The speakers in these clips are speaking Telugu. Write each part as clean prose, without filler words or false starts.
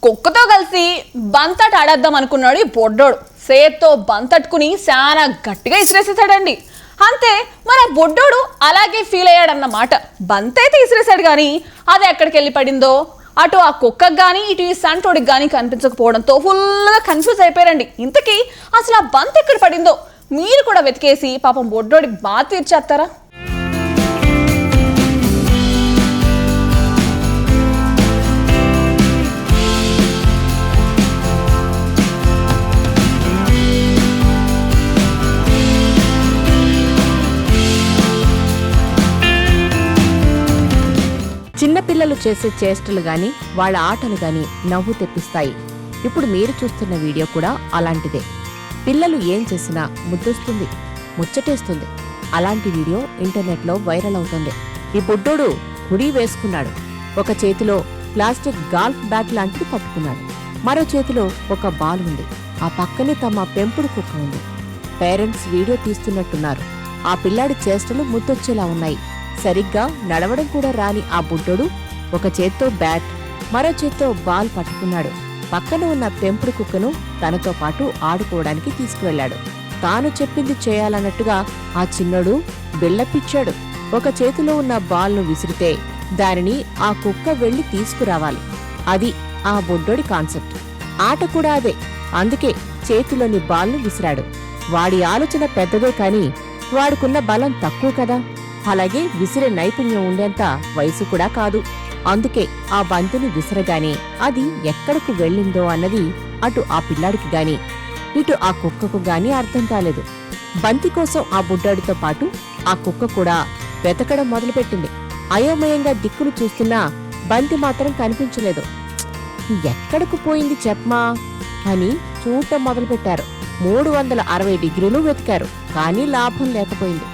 కుక్కతో కలిసి బంతట్ ఆడేద్దాం అనుకున్నాడు ఈ బొడ్డోడు. సేత్తో బంతట్టుకుని చాలా గట్టిగా ఇసిరేసేసాడండి. అంతే, మన బొడ్డోడు అలాగే ఫీల్ అయ్యాడన్నమాట. బంతైతే ఇసిరేసాడు కానీ అది ఎక్కడికి వెళ్ళి పడిందో అటు ఆ కుక్కకు కానీ ఇటు ఈ సంటోడికి కానీ కనిపించకపోవడంతో ఫుల్గా కన్ఫ్యూజ్ అయిపోయారండి. ఇంతకీ అసలు ఆ బంత్ ఎక్కడ పడిందో మీరు కూడా వెతికేసి పాపం బొడ్డోడికి బాగా తీర్చేస్తారా? చిన్నపిల్లలు చేసే చేష్టలు గాని వాళ్ళ ఆటలు గాని నవ్వు తెప్పిస్తాయి. ఇప్పుడు మీరు చూస్తున్న వీడియో కూడా అలాంటిదే. పిల్లలు ఏం చేసినా ముద్దొస్తుంది, ముచ్చటేస్తుంది. అలాంటి వీడియో ఇంటర్నెట్లో వైరల్ అవుతుంది. ఈ బుడ్డోడు హుడీ వేసుకున్నాడు. ఒక చేతిలో ప్లాస్టిక్ గాల్ఫ్ బ్యాట్ లాంటిది పట్టుకున్నాడు. మరో చేతిలో ఒక బాల్ ఉంది. ఆ పక్కనే తమ పెంపుడు కుక్క ఉంది. పేరెంట్స్ వీడియో తీస్తున్నట్టున్నారు. ఆ పిల్లాడి చేష్టలు ముద్దొచ్చేలా ఉన్నాయి. సరిగ్గా నడవడం కూడా రాని ఆ బుడ్డోడు ఒక చేత్తో బ్యాట్, మరో చేత్తో బాల్ పట్టుకున్నాడు. పక్కన ఉన్న పెంపుడు కుక్కను తనతో పాటు ఆడుకోవడానికి తీసుకువెళ్లాడు. తాను చెప్పింది చేయాలన్నట్టుగా ఆ చిన్నోడు బిళ్ళపిచ్చాడు. ఒక చేతిలో ఉన్న బాల్ను విసిరితే దానిని ఆ కుక్క వెళ్లి తీసుకురావాలి. అది ఆ బుడ్డోడి కాన్సెప్ట్. ఆట కూడా అదే. అందుకే చేతిలోని బాల్ను విసిరాడు. వాడి ఆలోచన పెద్దదే కాని వాడుకున్న బలం తక్కువ కదా. అలాగే విసిరే నైపుణ్యం ఉండేంత వయసు కూడా కాదు. అందుకే ఆ బంతిని విసరగానే అది ఎక్కడకు వెళ్ళిందో అన్నది అటు ఆ పిల్లాడికి గాని ఇటు ఆ కుక్కకు గాని అర్థం కాలేదు. బంతి కోసం ఆ బుడ్డాడితో పాటు ఆ కుక్క కూడా వెతకడం మొదలుపెట్టింది. అయోమయంగా దిక్కులు చూస్తున్నా బంతి మాత్రం కనిపించలేదు. ఎక్కడకు పోయింది చెప్పమా అని చూడటం మొదలుపెట్టారు. 360 డిగ్రీలు వెతికారు. కానీ లాభం లేకపోయింది.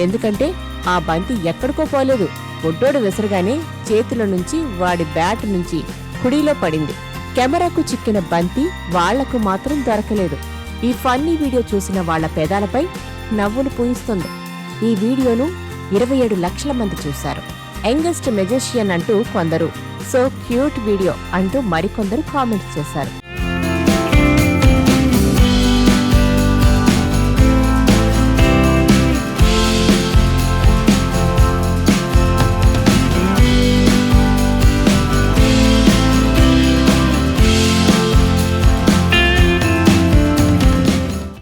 ఎందుకంటే ఆ బంతి ఎక్కడికో పోలేదు. బొడ్డోడు విసరగానే చేతిలో నుంచి వాడి బ్యాట్ నుంచి కుడిలో పడింది. కెమెరాకు చిక్కిన బంతి వాళ్లకు మాత్రం దొరకలేదు. ఈ ఫన్నీ వీడియో చూసిన వాళ్ల పెదాలపై నవ్వులు పూయిస్తుంది. ఈ వీడియోను 27 లక్షల మంది చూశారు. యంగెస్ట్ మెజిషియన్ అంటూ కొందరు, సో క్యూట్ వీడియో అంటూ మరికొందరు కామెంట్స్ చేశారు.